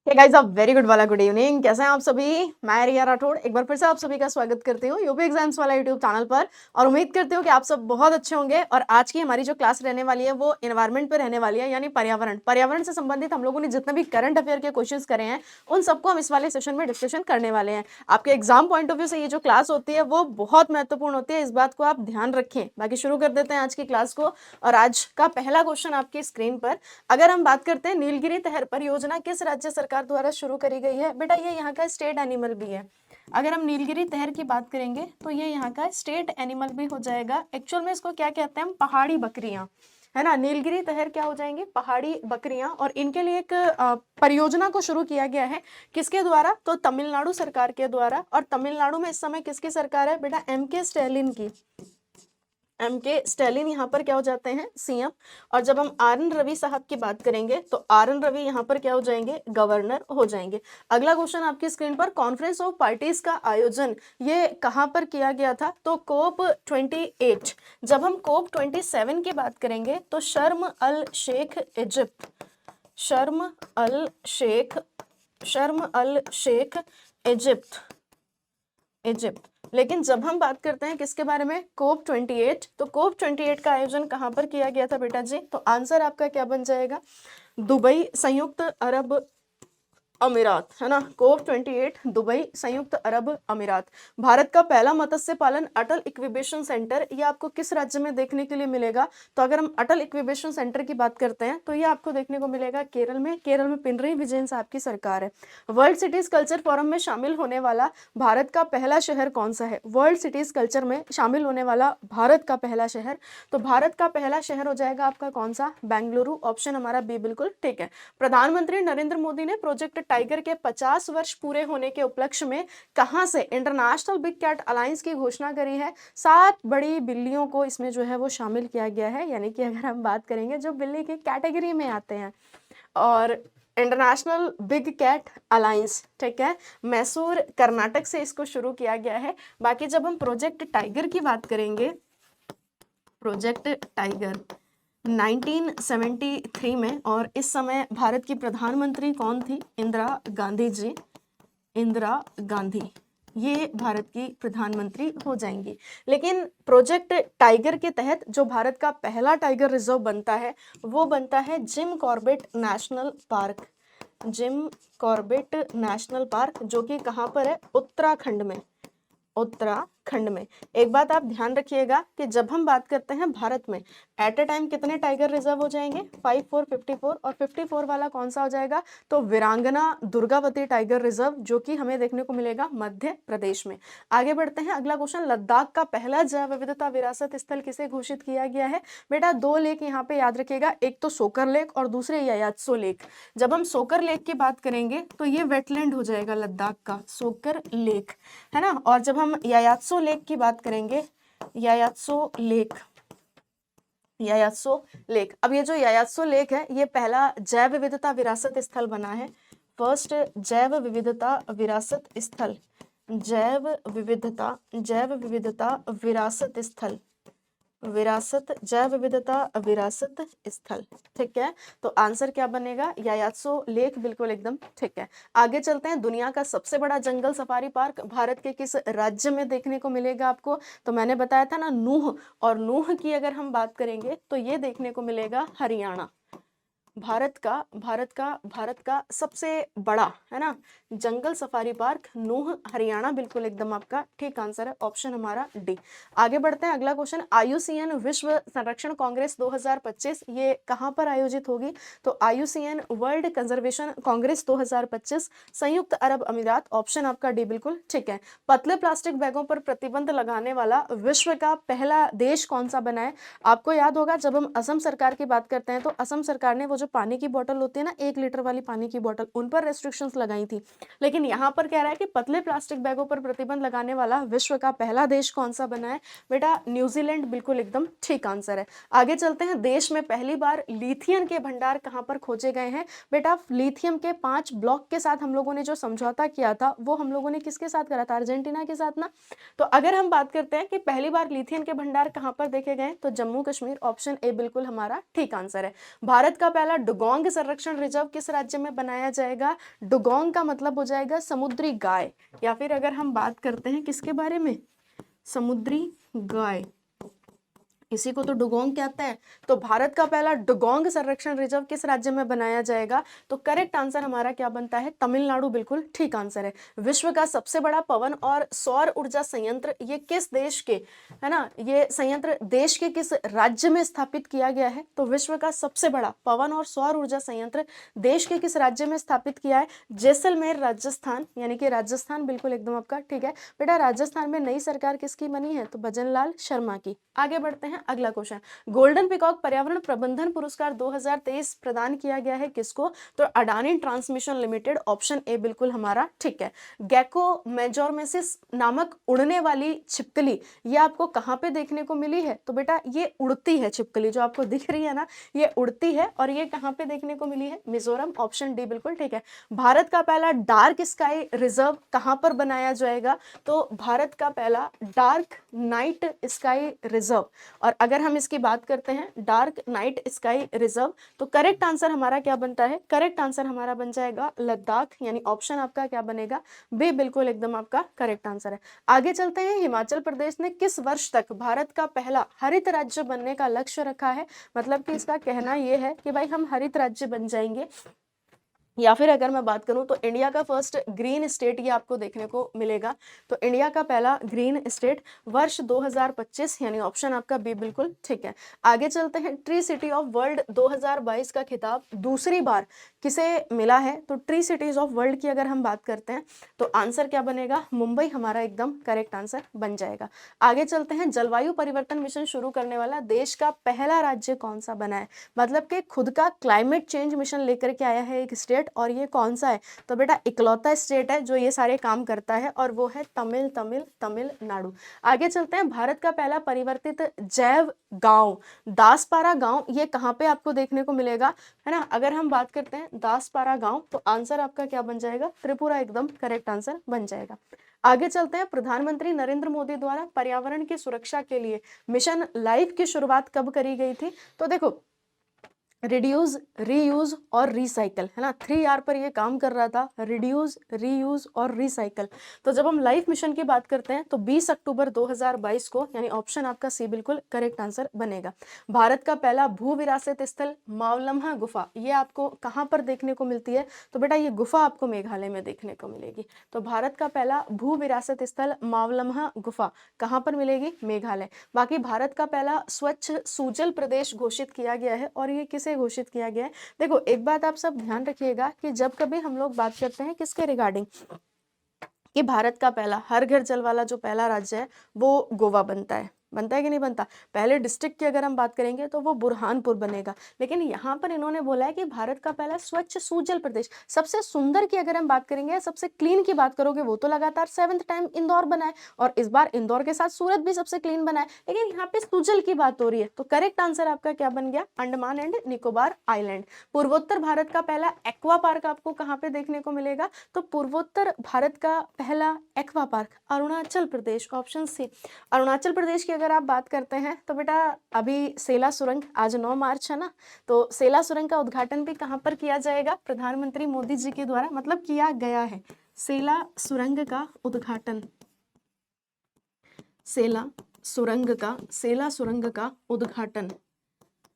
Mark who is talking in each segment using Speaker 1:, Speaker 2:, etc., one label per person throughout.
Speaker 1: Guys a very good वाला good evening. कैसे हैं आप सभी? मैं रिया राठौड़ एक बार फिर से आप सभी का स्वागत करती हूँ यूपी एग्जाम्स वाला यूट्यूब चैनल पर और उम्मीद करती हूँ कि आप सब बहुत अच्छे होंगे। और आज की हमारी जो क्लास रहने वाली है वो एनवायरनमेंट पे रहने वाली है, यानी पर्यावरण से संबंधित हम लोगों ने जितने भी करंट अफेयर के क्वेश्चंस करे हैं उन सबको हम इस वाले सेशन में डिस्कशन करने वाले हैं। आपके एग्जाम पॉइंट ऑफ व्यू से ये जो क्लास होती है वो बहुत महत्वपूर्ण होती है, इस बात को आप ध्यान रखें। बाकी शुरू कर देते हैं आज की क्लास को। और आज का पहला क्वेश्चन आपकी स्क्रीन पर, अगर हम बात करते हैं नीलगिरी तहर परियोजना किस राज्य सरकार द्वारा शुरू करी गई है? बेटा ये यहाँ का स्टेट एनिमल भी है। अगर हम नीलगिरी तहर की बात करेंगे तो ये यहाँ का स्टेट एनिमल भी हो जाएगा। एक्चुअल में इसको क्या कहते हैं हम? पहाड़ी बकरियां, है ना। नीलगिरी तहर क्या हो जाएंगे? पहाड़ी बकरियां। और इनके लिए एक परियोजना को शुरू किया गया है। किसके द्वारा? तो तमिलनाडु सरकार के द्वारा। और तमिलनाडु में इस समय किसकी सरकार है? बेटा एम.के. स्टैलिन की। एम.के. स्टैलिन यहाँ पर क्या हो जाते हैं? सीएम। और जब हम आर.एन. रवि साहब की बात करेंगे तो आर.एन. रवि यहाँ पर क्या हो जाएंगे? गवर्नर हो जाएंगे। अगला क्वेश्चन आपकी स्क्रीन पर, कॉन्फ्रेंस ऑफ पार्टीज का आयोजन ये कहाँ पर किया गया था? तो कोप 28। जब हम कोप 27 की बात करेंगे तो शर्म अल शेख इजिप्ट, शर्म अल शेख, शर्म अल शेख इजिप्ट, इजिप्ट। लेकिन जब हम बात करते हैं किसके बारे में? कोप 28, तो कोप 28 का आयोजन कहाँ पर किया गया था बेटा जी? तो आंसर आपका क्या बन जाएगा? दुबई, संयुक्त अरब अमीरात, है ना। कोप 28 दुबई, संयुक्त अरब अमीरात। भारत का पहला मत्स्य पालन अटल इक्विबेशन सेंटर, ये आपको किस राज्य में देखने के लिए मिलेगा? तो अगर हम अटल इक्विबेशन सेंटर की बात करते हैं तो ये आपको देखने को मिलेगा केरल में। केरल में पिनरई विजयन साहब की सरकार है। वर्ल्ड सिटीज कल्चर फोरम में शामिल होने वाला भारत का पहला शहर कौन सा है? वर्ल्ड सिटीज कल्चर में शामिल होने वाला भारत का पहला शहर, तो भारत का पहला शहर हो जाएगा आपका कौन सा? बेंगलुरु। ऑप्शन हमारा बी बिल्कुल ठीक है। प्रधानमंत्री नरेंद्र मोदी ने प्रोजेक्ट टाइगर के 50 वर्ष पूरे होने के उपलक्ष्य में कहां से इंटरनेशनल बिग कैट अलायंस की घोषणा करी है? 7 बड़ी बिल्लियों को इसमें जो है वो शामिल किया गया है, यानी कि अगर हम बात करेंगे जो बिल्ली की कैटेगरी में आते हैं। और इंटरनेशनल बिग कैट अलायंस, ठीक है, मैसूर कर्नाटक से इसको शुरू किया गया है। बाकी जब हम प्रोजेक्ट टाइगर की बात करेंगे, प्रोजेक्ट टाइगर 1973 में, और इस समय भारत की प्रधानमंत्री कौन थी? इंदिरा गांधी जी, इंदिरा गांधी, ये भारत की प्रधानमंत्री हो जाएंगी। लेकिन प्रोजेक्ट टाइगर के तहत जो भारत का पहला टाइगर रिजर्व बनता है वो बनता है Jim Corbett national park, Jim Corbett national park, जो कि कहाँ पर है? उत्तराखंड में, उत्तराखंड में। एक बात आप ध्यान रखिएगा कि जब हम बात करते हैं भारत में एट ए टाइम कितने टाइगर रिजर्व हो जाएंगे? 54, 54, और 54 वाला कौन सा हो जाएगा? तो वीरांगना दुर्गावती टाइगर रिजर्व, जो कि हमें देखने को मिलेगा मध्य प्रदेश में। आगे बढ़ते हैं, अगला क्वेश्चन, लद्दाख का पहला जैव विविधता विरासत स्थल किसे घोषित किया गया है? बेटा 2 लेक यहाँ पे याद रखिएगा, एक तो सोकर लेक और दूसरे यायात्सो लेक। जब हम सोकर लेक की बात करेंगे तो ये वेटलैंड हो जाएगा लद्दाख का, सोकर लेक, है ना। और जब हम यायात्सो लेक की बात करेंगे, यायात्सो लेक, यायात्सो लेक, अब ये जो यायात्सो लेक है ये पहला जैव विविधता विरासत स्थल बना है। फर्स्ट जैव विविधता विरासत स्थल, जैव विविधता, जैव विविधता विरासत स्थल, विरासत, जैव विविधता विरासत स्थल, ठीक है। तो आंसर क्या बनेगा? यायात्सो लेक, बिल्कुल एकदम ठीक है। आगे चलते हैं, दुनिया का सबसे बड़ा जंगल सफारी पार्क भारत के किस राज्य में देखने को मिलेगा आपको? तो मैंने बताया था ना नूह, और नूह की अगर हम बात करेंगे तो ये देखने को मिलेगा हरियाणा। भारत का सबसे बड़ा, है ना, जंगल सफारी पार्क नूह, हरियाणा, बिल्कुल एकदम आपका ठीक आंसर है, ऑप्शन हमारा डी। आगे बढ़ते हैं, अगला क्वेश्चन, आईयूसीएन विश्व संरक्षण कांग्रेस 2025 ये कहां पर आयोजित होगी? तो आईयूसीएन वर्ल्ड कंजर्वेशन कांग्रेस 2025 संयुक्त अरब अमीरात, ऑप्शन आपका डी बिल्कुल ठीक है। पतले प्लास्टिक बैगों पर प्रतिबंध लगाने वाला विश्व का पहला देश कौन सा बना है? आपको याद होगा जब हम असम सरकार की बात करते हैं तो असम सरकार ने वो जो पानी की बोतल होती है ना, 1 लीटर वाली पानी की बोतल, उन पर रेस्ट्रिक्शंस लगाई थी। लेकिन यहाँ पर कह रहा है कि पतले प्लास्टिक बैगों पर प्रतिबंध लगाने वाला विश्व का पहला देश कौन सा बना है? बेटा न्यूजीलैंड, बिल्कुल एकदम ठीक आंसर है। आगे चलते हैं, देश में पहली बार लिथियम के भंडार कहाँ पर खोजे गए हैं? बेटा लिथियम के 5 ब्लॉक के साथ हम लोगों ने जो समझौता किया था वो हम लोगों ने किसके साथ करा था? अर्जेंटीना के साथ ना। तो अगर हम बात करते हैं कि पहली बार लिथियम के भंडार कहाँ पर देखे गए, तो जम्मू कश्मीर, ऑप्शन ए बिल्कुल हमारा ठीक आंसर है। भारत का पहला डुगोंग संरक्षण रिजर्व किस राज्य में बनाया जाएगा? डुगोंग का मतलब हो जाएगा समुद्री गाय, या फिर अगर हम बात करते हैं किसके बारे में, समुद्री गाय, इसी को तो डुगोंग कहते हैं। तो भारत का पहला डुगोंग संरक्षण रिजर्व किस राज्य में बनाया जाएगा? तो करेक्ट आंसर हमारा क्या बनता है? तमिलनाडु बिल्कुल ठीक आंसर है। विश्व का सबसे बड़ा पवन और सौर ऊर्जा संयंत्र ये किस देश के, है ना, ये संयंत्र देश के किस राज्य में स्थापित किया गया है? तो विश्व का सबसे बड़ा पवन और सौर ऊर्जा संयंत्र देश के किस राज्य में स्थापित किया है? जैसलमेर राजस्थान, यानी कि राजस्थान बिल्कुल एकदम आपका ठीक है। बेटा राजस्थान में नई सरकार किसकी बनी है? तो भजन लाल शर्मा की। आगे बढ़ते हैं, अगला क्वेश्चन, गोल्डन पीकॉक पर्यावरण प्रबंधन पुरस्कार 2023 प्रदान किया गया है किसको? तो Adani transmission limited, option A बिल्कुल हमारा ठीक है। गैको मेजोरमेसिस नामक उड़ने वाली छिपकली ये आपको कहाँ पे देखने को मिली है? तो बेटा ये उड़ती है छिपकली, जो आपको दिख रही है ना, ये उड़ती है, और ये कहाँ पे देखने को मिली है? मिजोरम, ऑप्शन डी बिल्कुल ठीक है। भारत का पहला डार्क स्काई रिजर्व कहाँ पर बनाया जाएगा? तो भारत का पहला डार्क नाइट स्काई रिजर्व, और अगर हम इसकी बात करते हैं डार्क नाइट स्काई रिजर्व, तो करेक्ट आंसर हमारा क्या बनता है? करेक्ट आंसर हमारा बन जाएगा लद्दाख, यानी ऑप्शन आपका क्या बनेगा? बी बिल्कुल एकदम आपका करेक्ट आंसर है। आगे चलते हैं, हिमाचल प्रदेश ने किस वर्ष तक भारत का पहला हरित राज्य बनने का लक्ष्य रखा है? मतलब कि इसका कहना यह है कि भाई हम हरित राज्य बन जाएंगे, या फिर अगर मैं बात करूं तो इंडिया का फर्स्ट ग्रीन स्टेट ये आपको देखने को मिलेगा। तो इंडिया का पहला ग्रीन स्टेट वर्ष 2025, यानी ऑप्शन आपका बी बिल्कुल ठीक है। आगे चलते हैं, ट्री सिटी ऑफ वर्ल्ड 2022 का खिताब दूसरी बार किसे मिला है? तो ट्री सिटीज ऑफ वर्ल्ड की अगर हम बात करते हैं तो आंसर क्या बनेगा? मुंबई हमारा एकदम करेक्ट आंसर बन जाएगा। आगे चलते हैं, जलवायु परिवर्तन मिशन शुरू करने वाला देश का पहला राज्य कौन सा बना है? मतलब कि खुद का क्लाइमेट चेंज मिशन लेकर के आया है एक स्टेट, और ये कौन सा है? तो बेटा इकलौता स्टेट है जो ये सारे काम करता है, और वो है तमिलनाडु। आगे चलते हैं, भारत का पहला परिवर्तित जैव गांव दासपारा गांव ये कहाँ पे आपको देखने को मिलेगा, है ना? अगर हम बात करते हैं दासपारा गांव, तो आंसर आपका क्या बन जाएगा? त्रिपुरा एकदम करेक्ट आंसर बन जाएगा। आगे चलते हैं, प्रधानमंत्री नरेंद्र मोदी द्वारा पर्यावरण की सुरक्षा के लिए मिशन लाइफ की शुरुआत कब करी गई थी? तो देखो रिड्यूस, रीयूज और रिसाइकल, है ना, 3R पर ये काम कर रहा था, रिड्यूस, रीयूज और रिसाइकल। तो जब हम लाइफ मिशन की बात करते हैं तो 20 अक्टूबर 2022 को, यानी ऑप्शन आपका सी बिल्कुल करेक्ट आंसर बनेगा। भारत का पहला भू विरासत स्थल मावलम्हा गुफा ये आपको कहाँ पर देखने को मिलती है? तो बेटा ये गुफा आपको मेघालय में देखने को मिलेगी। तो भारत का पहला भू विरासत स्थल मावलम्हा गुफा कहाँ पर मिलेगी? मेघालय। बाकी भारत का पहला स्वच्छ सुजल प्रदेश घोषित किया गया है, और ये किसे घोषित किया गया है? देखो एक बात आप सब ध्यान रखिएगा कि जब कभी हम लोग बात करते हैं किसके रिगार्डिंग, कि भारत का पहला हर घर जल वाला जो पहला राज्य है वो गोवा बनता है कि नहीं बनता? पहले डिस्ट्रिक्ट की अगर हम बात करेंगे तो वो बुरहानपुर बनेगा, लेकिन यहाँ पर इन्होंने बोला है कि भारत का पहला स्वच्छ सुजल प्रदेश। सबसे सुंदर की अगर हम बात करेंगे, सबसे क्लीन की बात करोगे, वो तो लगातार 7th टाइम इंदौर बना है, और इस बार इंदौर के साथ सूरत भी सबसे क्लीन बना है, लेकिन यहाँ पे सुजल की बात हो रही है। तो करेक्ट आंसर आपका क्या बन गया? Andaman and Nicobar island. पूर्वोत्तर भारत का पहला एक्वा पार्क आपको कहाँ पे देखने को मिलेगा? तो पूर्वोत्तर भारत का पहला aqua park Arunachal Pradesh, option C. Arunachal Pradesh की अगर आप बात करते हैं तो बेटा अभी सेला सुरंग, आज 9 मार्च है ना, तो सेला सुरंग का उद्घाटन भी कहाँ पर किया जाएगा? प्रधानमंत्री मोदी जी के द्वारा, मतलब किया गया है। सेला सुरंग का उद्घाटन, सेला सुरंग का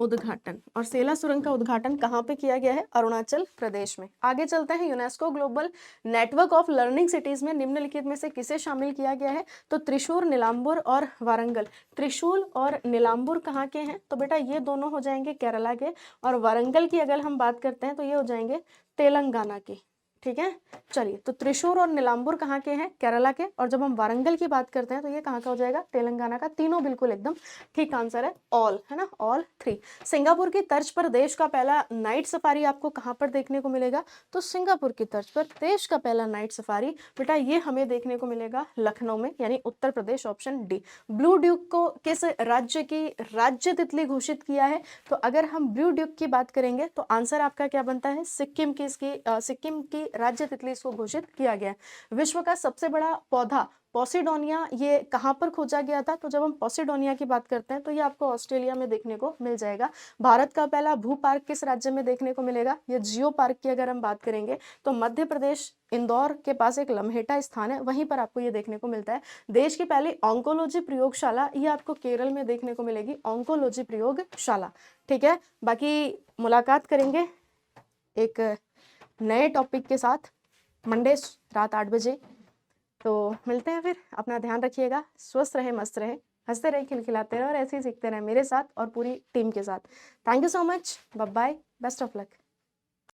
Speaker 1: उद्घाटन और सेला सुरंग का उद्घाटन कहाँ पे किया गया है? अरुणाचल प्रदेश में। आगे चलते हैं, UNESCO global network of learning cities में निम्नलिखित में से किसे शामिल किया गया है? तो त्रिशूर, नीलांबुर और वारंगल। त्रिशूल और नीलांबुर कहाँ के हैं? तो बेटा ये दोनों हो जाएंगे केरला के, और वारंगल की अगर हम बात करते हैं तो ये हो जाएंगे तेलंगाना के। ठीक है, चलिए, तो त्रिशूर और नीलांबुर कहाँ के हैं? केरला के, और जब हम वारंगल की बात करते हैं तो ये कहाँ का हो जाएगा? तेलंगाना का। तीनों बिल्कुल एकदम ठीक आंसर है, ऑल, है ना, ऑल 3। सिंगापुर की तर्ज पर देश का पहला नाइट सफारी आपको कहाँ पर देखने को मिलेगा? तो सिंगापुर की तर्ज पर देश का पहला नाइट सफारी बेटा ये हमें देखने को मिलेगा लखनऊ में, यानी Uttar Pradesh, option D. Blue Duke को किस राज्य की राज्य तितली घोषित किया है? तो अगर हम ब्लू ड्यूक की बात करेंगे तो आंसर आपका क्या बनता है? सिक्किम की, इसकी सिक्किम की राज्य तितली इसको घोषित किया गया है। विश्व का सबसे बड़ा पौधा पॉसिडोनिया ये कहाँ पर खोजा गया था? तो जब हम पॉसिडोनिया की बात करते हैं तो ये आपको ऑस्ट्रेलिया में देखने को मिल जाएगा। भारत का पहला भू पार्क किस राज्य में देखने को मिलेगा? ये जियो पार्क की अगर हम बात करेंगे तो मध्य प्रदेश इंदौर के पास एक लम्हेटा स्थान है, वहीं पर आपको ये देखने को मिलता है। देश की पहली ऑन्कोलॉजी प्रयोगशाला ये आपको केरल में देखने को मिलेगी, ऑन्कोलॉजी प्रयोगशाला। ठीक है, बाकी मुलाकात करेंगे एक नए टॉपिक के साथ मंडे रात 8 बजे। तो मिलते हैं फिर, अपना ध्यान रखिएगा, स्वस्थ रहे, मस्त रहे, हंसते रहे, खिलखिलाते रहे और ऐसे ही सीखते रहे मेरे साथ और पूरी टीम के साथ। Thank you so much, bye bye, best of luck.